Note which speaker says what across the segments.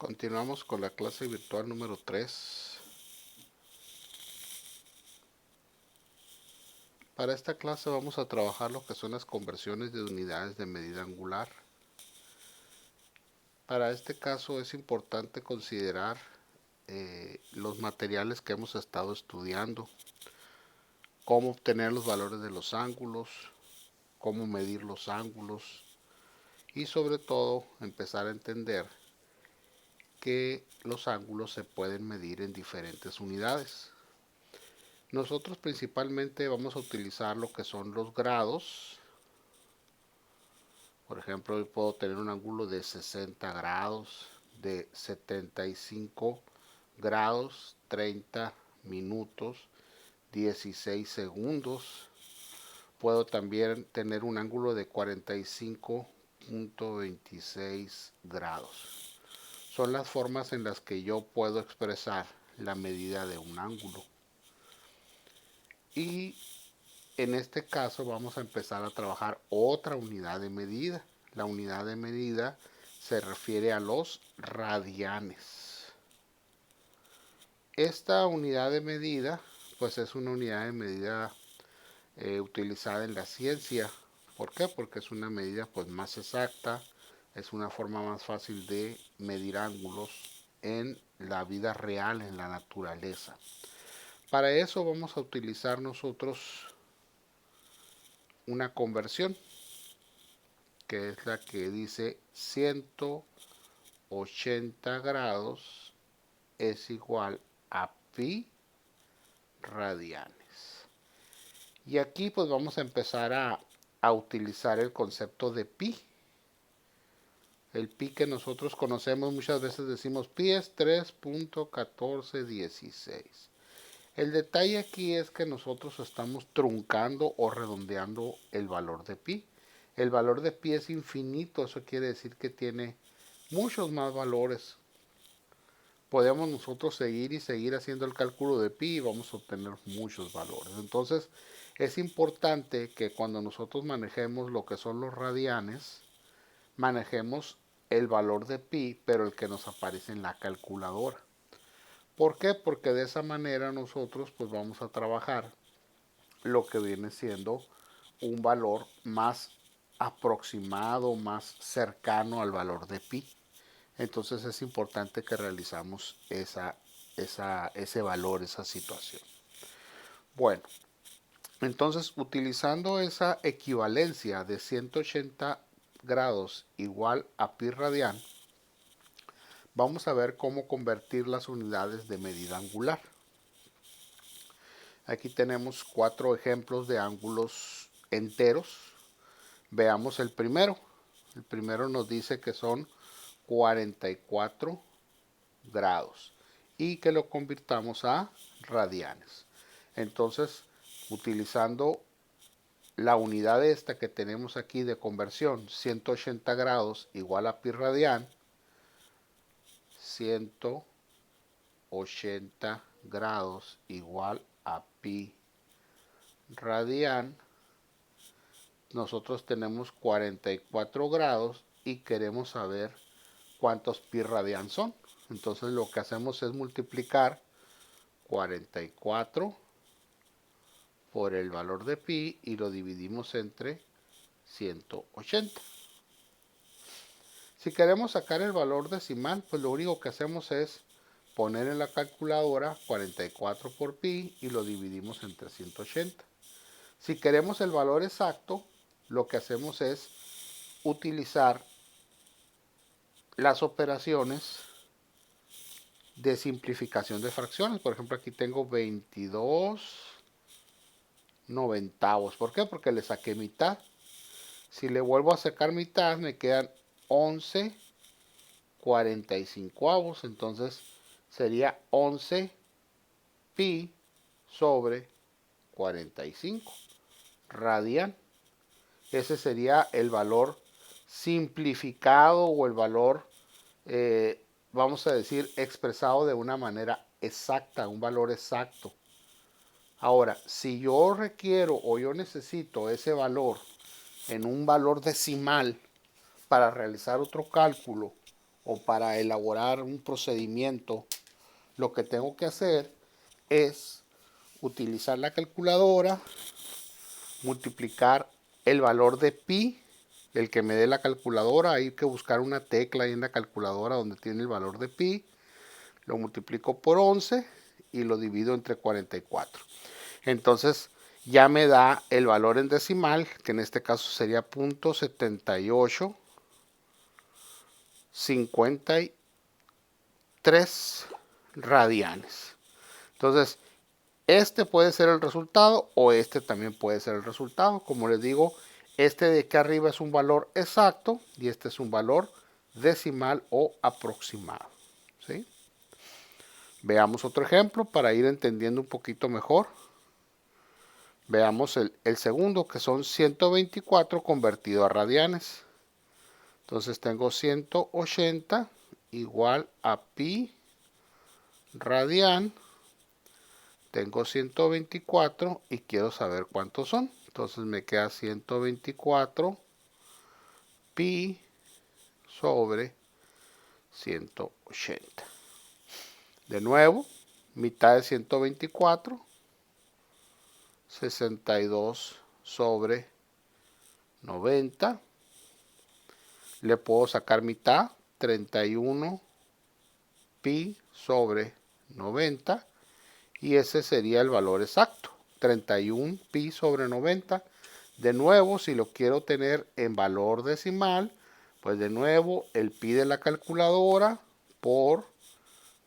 Speaker 1: Continuamos con la clase virtual número 3. Para esta clase vamos a trabajar lo que son las conversiones de unidades de medida angular. Para este caso es importante considerar los materiales que hemos estado estudiando, cómo obtener los valores de los ángulos, cómo medir los ángulos y sobre todo empezar a entender que los ángulos se pueden medir en diferentes unidades. Nosotros principalmente vamos a utilizar lo que son los grados. Por ejemplo, hoy puedo tener un ángulo de 60 grados, de 75 grados, 30 minutos, 16 segundos. Puedo también tener un ángulo de 45.26 grados. Son las formas en las que yo puedo expresar la medida de un ángulo. Y en este caso vamos a empezar a trabajar otra unidad de medida. La unidad de medida se refiere a los radianes. Esta unidad de medida pues es una unidad de medida utilizada en la ciencia. ¿Por qué? Porque es una medida pues más exacta, es una forma más fácil de medir ángulos en la vida real, en la naturaleza. Para eso vamos a utilizar nosotros una conversión, que es la que dice 180 grados es igual a pi radianes. Y aquí pues vamos a empezar a utilizar el concepto de pi. El pi que nosotros conocemos, muchas veces decimos pi es 3.1416. El detalle aquí es que nosotros estamos truncando o redondeando el valor de pi. El valor de pi es infinito, eso quiere decir que tiene muchos más valores. Podemos nosotros seguir haciendo el cálculo de pi y vamos a obtener muchos valores. Entonces es importante que cuando nosotros manejemos lo que son los radianes, manejemos el valor de pi, pero el que nos aparece en la calculadora. ¿Por qué? Porque de esa manera nosotros pues vamos a trabajar lo que viene siendo un valor más aproximado, más cercano al valor de pi. Entonces es importante que realizamos ese valor, esa situación. Bueno, entonces utilizando esa equivalencia de 180 grados igual a pi radian, vamos a ver cómo convertir las unidades de medida angular. Aquí tenemos 4 ejemplos de ángulos enteros. Veamos el primero. El primero nos dice que son 44 grados y que lo convirtamos a radianes. Entonces, utilizando la unidad esta que tenemos aquí de conversión, 180 grados igual a pi radian, 180 grados igual a pi radian, nosotros tenemos 44 grados y queremos saber cuántos pi radian son. Entonces lo que hacemos es multiplicar 44 por el valor de pi y lo dividimos entre 180. Si queremos sacar el valor decimal, pues lo único que hacemos es poner en la calculadora 44 por pi y lo dividimos entre 180. Si queremos el valor exacto, lo que hacemos es utilizar las operaciones de simplificación de fracciones. Por ejemplo, aquí tengo 22 noventavos. ¿Por qué? Porque le saqué mitad. Si le vuelvo a sacar mitad, me quedan 11 45avos. Entonces sería 11 pi sobre 45 radian. Ese sería el valor simplificado o el valor, vamos a decir, expresado de una manera exacta, un valor exacto. Ahora, si yo requiero o yo necesito ese valor en un valor decimal para realizar otro cálculo o para elaborar un procedimiento, lo que tengo que hacer es utilizar la calculadora, multiplicar el valor de pi, el que me dé la calculadora. Hay que buscar una tecla ahí en la calculadora donde tiene el valor de pi, lo multiplico por 11 y lo divido entre 44. Entonces ya me da el valor en decimal, que en este caso sería 0.7853 radianes. Entonces, este puede ser el resultado o este también puede ser el resultado. Como les digo, este de aquí arriba es un valor exacto y este es un valor decimal o aproximado. ¿Sí? Veamos otro ejemplo para ir entendiendo un poquito mejor. Veamos el segundo, que son 124 convertido a radianes. Entonces tengo 180 igual a pi radian. Tengo 124 y quiero saber cuántos son. Entonces me queda 124 pi sobre 180. De nuevo, mitad de 124, 62 sobre 90. Le puedo sacar mitad, 31 pi sobre 90. Y ese sería el valor exacto, 31 pi sobre 90. De nuevo, si lo quiero tener en valor decimal, pues de nuevo el pi de la calculadora por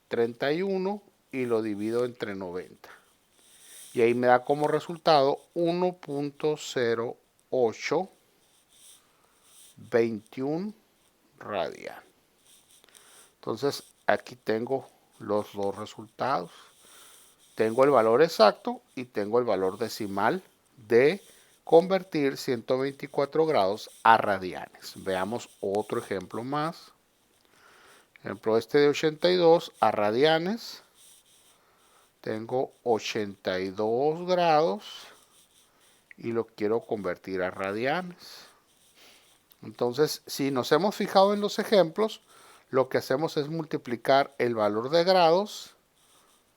Speaker 1: 31 y lo divido entre 90. Y ahí me da como resultado 1.0821 radian. Entonces aquí tengo los dos resultados. Tengo el valor exacto y tengo el valor decimal de convertir 124 grados a radianes. Veamos otro ejemplo más. Ejemplo este de 82 a radianes. Tengo 82 grados y lo quiero convertir a radianes. Entonces, si nos hemos fijado en los ejemplos, lo que hacemos es multiplicar el valor de grados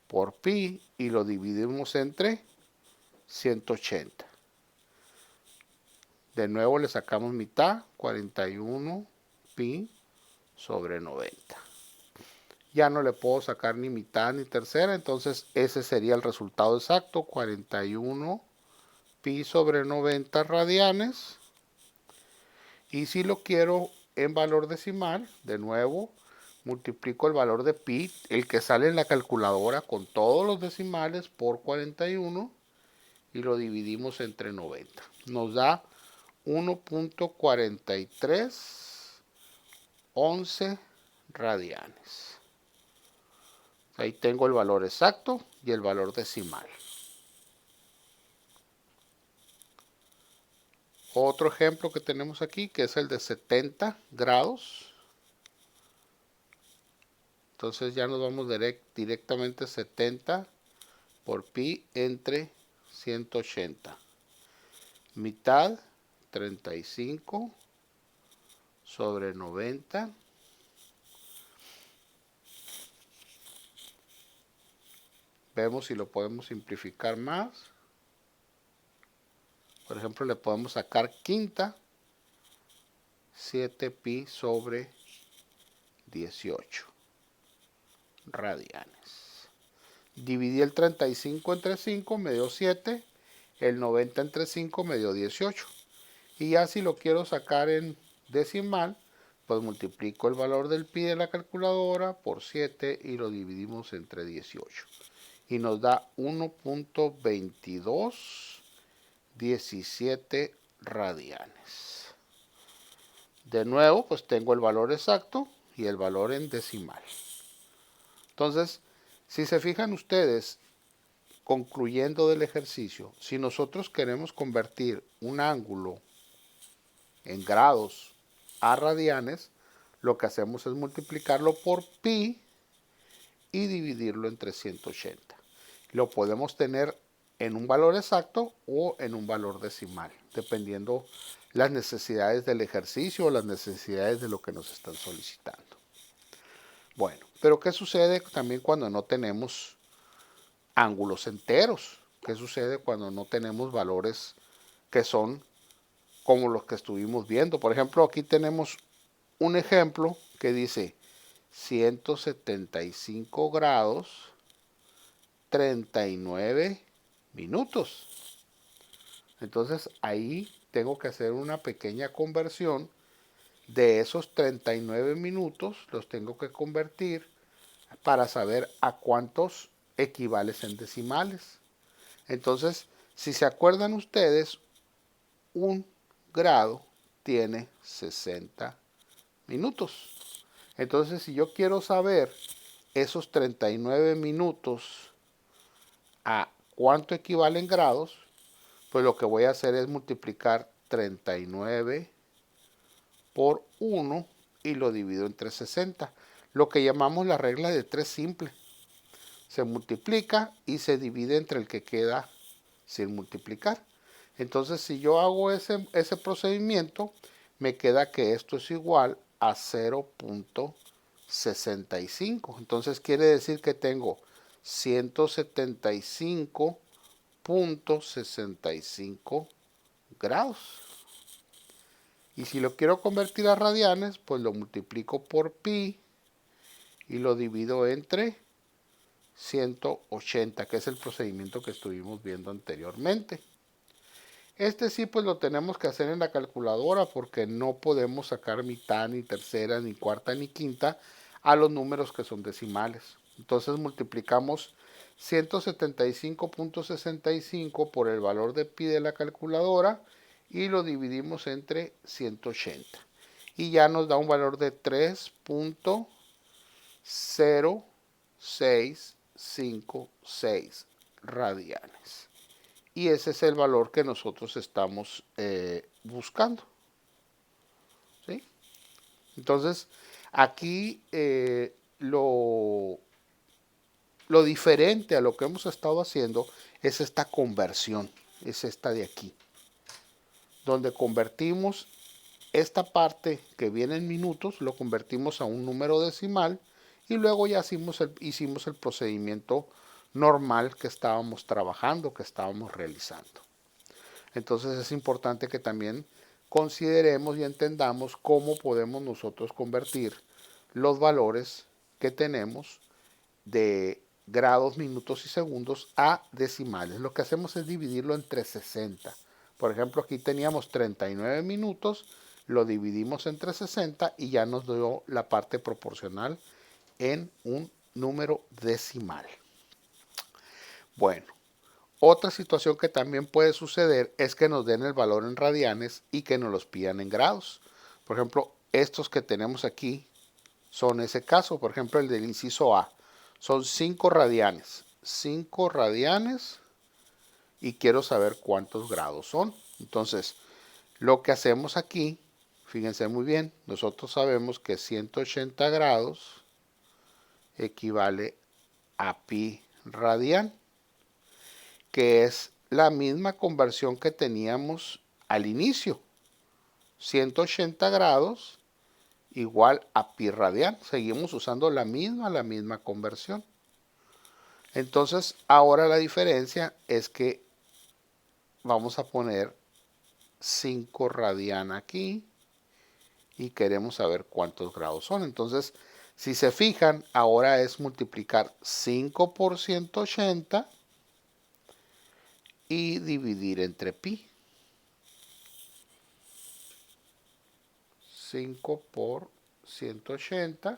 Speaker 1: por pi y lo dividimos entre 180. De nuevo le sacamos mitad, 41 pi sobre 90. Ya no le puedo sacar ni mitad ni tercera, entonces ese sería el resultado exacto, 41 pi sobre 90 radianes. Y si lo quiero en valor decimal, de nuevo multiplico el valor de pi, el que sale en la calculadora con todos los decimales por 41 y lo dividimos entre 90. Nos da 1.4311 radianes. Ahí tengo el valor exacto y el valor decimal. Otro ejemplo que tenemos aquí, que es el de 70 grados. Entonces ya nos vamos directamente 70 por pi entre 180. Mitad, 35 sobre 90. Vemos si lo podemos simplificar más. Por ejemplo, le podemos sacar quinta, 7 pi sobre 18 radianes. Dividí el 35 entre 5, me dio 7. El 90 entre 5 me dio 18. Y ya si lo quiero sacar en decimal, pues multiplico el valor del pi de la calculadora por 7 y lo dividimos entre 18. Y nos da 1.2217 radianes. De nuevo, pues tengo el valor exacto y el valor en decimal. Entonces, si se fijan ustedes, concluyendo del ejercicio, si nosotros queremos convertir un ángulo en grados a radianes, lo que hacemos es multiplicarlo por pi y dividirlo entre 180. Lo podemos tener en un valor exacto o en un valor decimal, dependiendo las necesidades del ejercicio o las necesidades de lo que nos están solicitando. Bueno, pero ¿qué sucede también cuando no tenemos ángulos enteros? ¿Qué sucede cuando no tenemos valores que son como los que estuvimos viendo? Por ejemplo, aquí tenemos un ejemplo que dice 175 grados 39 minutos. Entonces ahí tengo que hacer una pequeña conversión de esos 39 minutos, los tengo que convertir para saber a cuántos equivales en decimales. Entonces, si se acuerdan ustedes, un grado tiene 60 minutos. Entonces, si yo quiero saber esos 39 minutos a cuánto equivalen grados, pues lo que voy a hacer es multiplicar 39 por 1 y lo divido entre 60. Lo que llamamos la regla de 3 simple. Se multiplica y se divide entre el que queda sin multiplicar. Entonces, si yo hago ese procedimiento, me queda que esto es igual a 0.65. Entonces, quiere decir que tengo 175.65 grados. Y si lo quiero convertir a radianes, pues lo multiplico por pi y lo divido entre 180, que es el procedimiento que estuvimos viendo anteriormente. Este sí pues lo tenemos que hacer en la calculadora porque no podemos sacar mitad, ni tercera, ni cuarta, ni quinta a los números que son decimales. Entonces multiplicamos 175.65 por el valor de pi de la calculadora y lo dividimos entre 180. Y ya nos da un valor de 3.0656 radianes. Y ese es el valor que nosotros estamos buscando. ¿Sí? Entonces, aquí lo diferente a lo que hemos estado haciendo es esta conversión, es esta de aquí, donde convertimos esta parte que viene en minutos, lo convertimos a un número decimal y luego ya hicimos el procedimiento normal que estábamos trabajando, que estábamos realizando. Entonces es importante que también consideremos y entendamos cómo podemos nosotros convertir los valores que tenemos de grados, minutos y segundos a decimales. Lo que hacemos es dividirlo entre 60. Por ejemplo, aquí teníamos 39 minutos, lo dividimos entre 60 y ya nos dio la parte proporcional en un número decimal. Bueno, otra situación que también puede suceder es que nos den el valor en radianes y que nos los pidan en grados. Por ejemplo, estos que tenemos aquí son ese caso. Por ejemplo, el del inciso A. Son 5 radianes. 5 radianes y quiero saber cuántos grados son. Entonces, lo que hacemos aquí, fíjense muy bien, nosotros sabemos que 180 grados equivale a pi radian, que es la misma conversión que teníamos al inicio. 180 grados igual a pi radian. Seguimos usando la misma conversión. Entonces, ahora la diferencia es que vamos a poner 5 radian aquí y queremos saber cuántos grados son. Entonces, si se fijan, ahora es multiplicar 5 por 180 y dividir entre pi. 5 por 180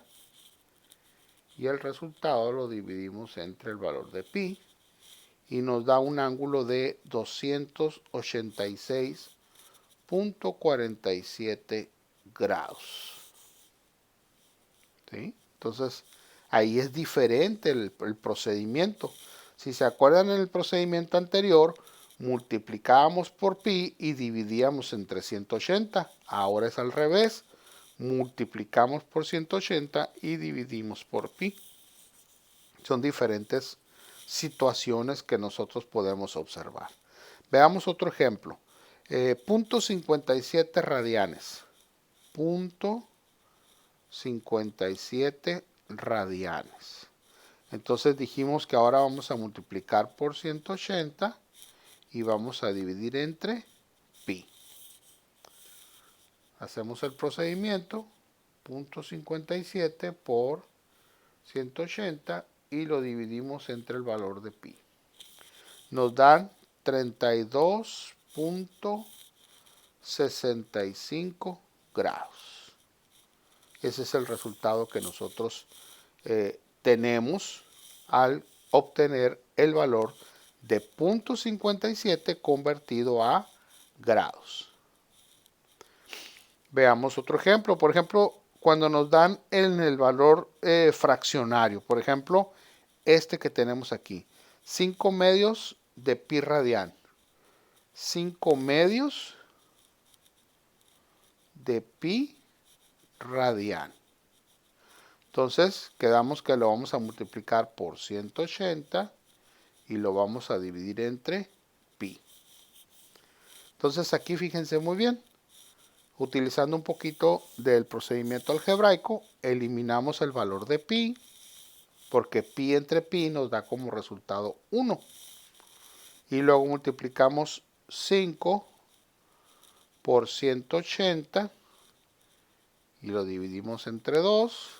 Speaker 1: y el resultado lo dividimos entre el valor de pi y nos da un ángulo de 286.47 grados. ¿Sí? Entonces, ahí es diferente el procedimiento. Si se acuerdan, en el procedimiento anterior, multiplicábamos por pi y dividíamos entre 180. Ahora es al revés. Multiplicamos por 180 y dividimos por pi. Son diferentes situaciones que nosotros podemos observar. Veamos otro ejemplo. 0.57 radianes. 0.57 radianes. Entonces dijimos que ahora vamos a multiplicar por 180 y vamos a dividir entre pi. Hacemos el procedimiento, 0.57 por 180 y lo dividimos entre el valor de pi. Nos dan 32.65 grados. Ese es el resultado que nosotros tenemos al obtener el valor de 0.57 convertido a grados. Veamos otro ejemplo. Por ejemplo, cuando nos dan en el valor fraccionario, por ejemplo, este que tenemos aquí, 5 medios de pi radian. 5 medios de pi radian. Entonces, quedamos que lo vamos a multiplicar por 180 y lo vamos a dividir entre pi. Entonces, aquí fíjense muy bien. Utilizando un poquito del procedimiento algebraico, eliminamos el valor de pi, porque pi entre pi nos da como resultado 1. Y luego multiplicamos 5 por 180 y lo dividimos entre 2.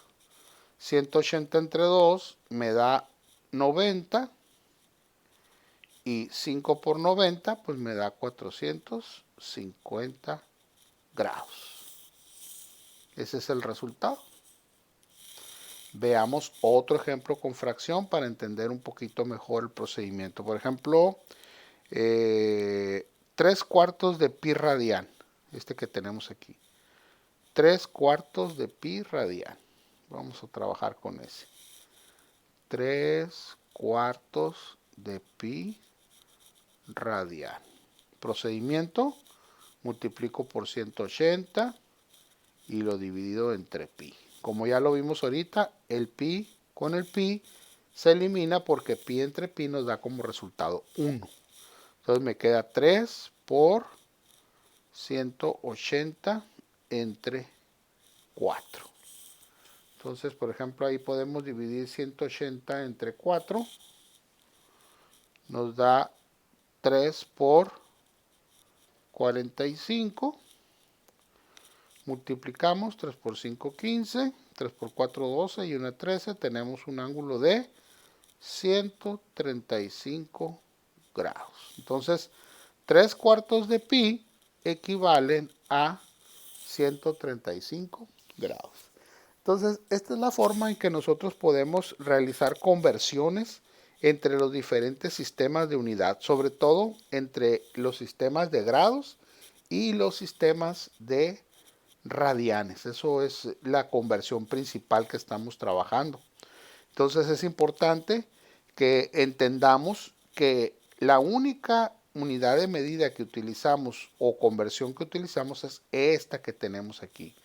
Speaker 1: 180 entre 2 me da 90 y 5 por 90 pues me da 450 grados. Ese es el resultado. Veamos otro ejemplo con fracción para entender un poquito mejor el procedimiento. Por ejemplo, 3 cuartos de pi radian. Este que tenemos aquí. 3 cuartos de pi radian. Vamos a trabajar con ese. 3 cuartos de pi radian. Procedimiento. Multiplico por 180 y lo divido entre pi. Como ya lo vimos ahorita, el pi con el pi se elimina porque pi entre pi nos da como resultado 1. Entonces me queda 3 por 180 entre 4. Entonces, por ejemplo, ahí podemos dividir 180 entre 4. Nos da 3 por 45. Multiplicamos 3 por 5, 15. 3 por 4, 12 y 1, 13. Tenemos un ángulo de 135 grados. Entonces, 3 cuartos de pi equivalen a 135 grados. Entonces, esta es la forma en que nosotros podemos realizar conversiones entre los diferentes sistemas de unidad, sobre todo entre los sistemas de grados y los sistemas de radianes. Eso es la conversión principal que estamos trabajando. Entonces es importante que entendamos que la única unidad de medida que utilizamos o conversión que utilizamos es esta que tenemos aquí.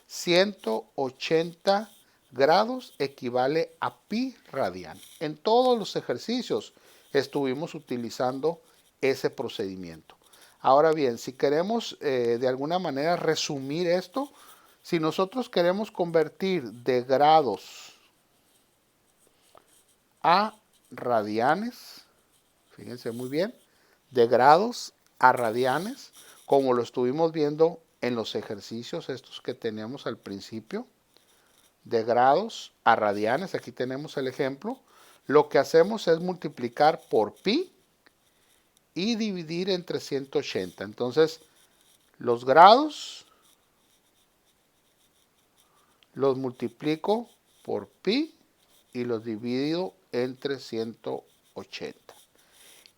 Speaker 1: 180 grados equivale a pi radian. En todos los ejercicios estuvimos utilizando ese procedimiento. Ahora bien, si queremos de alguna manera resumir esto, si nosotros queremos convertir de grados a radianes, fíjense muy bien, de grados a radianes, como lo estuvimos viendo en los ejercicios estos que teníamos al principio, de grados a radianes, aquí tenemos el ejemplo, lo que hacemos es multiplicar por pi y dividir entre 180. Entonces, los grados los multiplico por pi y los divido entre 180.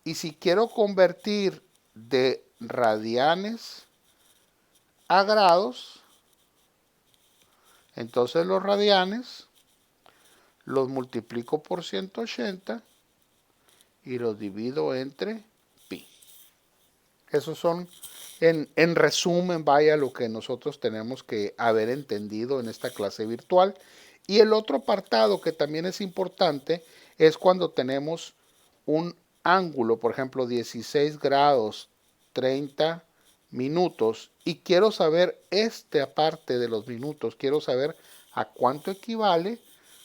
Speaker 1: Y si quiero convertir de radianes a grados, entonces los radianes los multiplico por 180 y los divido entre pi. Esos son, en resumen, vaya lo que nosotros tenemos que haber entendido en esta clase virtual. Y el otro apartado que también es importante es cuando tenemos un ángulo, por ejemplo, 16 grados, 30 minutos, y quiero saber esta parte de los minutos, quiero saber a cuánto equivale.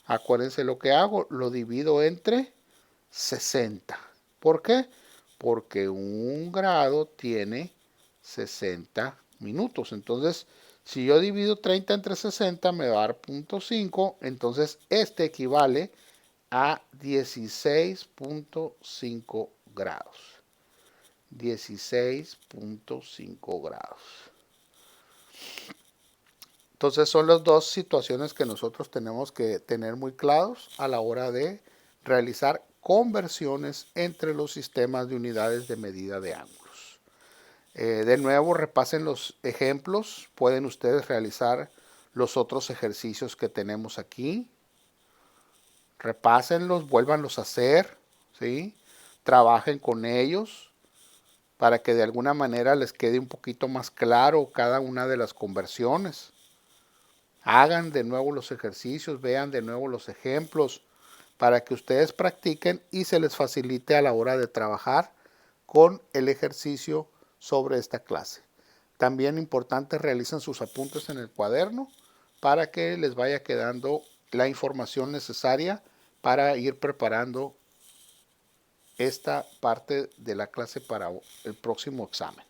Speaker 1: Acuérdense lo que hago, lo divido entre 60. ¿Por qué? Porque un grado tiene 60 minutos. Entonces, si yo divido 30 entre 60 me va a dar 0.5. Entonces, este equivale a 16.5 grados. 16.5 grados. Entonces son las dos situaciones que nosotros tenemos que tener muy claros a la hora de realizar conversiones entre los sistemas de unidades de medida de ángulos. De nuevo, repasen los ejemplos. Pueden ustedes realizar los otros ejercicios que tenemos aquí. Repásenlos, vuélvanlos a hacer, ¿sí? Trabajen con ellos para que de alguna manera les quede un poquito más claro cada una de las conversiones. Hagan de nuevo los ejercicios, vean de nuevo los ejemplos para que ustedes practiquen y se les facilite a la hora de trabajar con el ejercicio sobre esta clase. También importante, realicen sus apuntes en el cuaderno para que les vaya quedando la información necesaria para ir preparando esta parte de la clase para el próximo examen.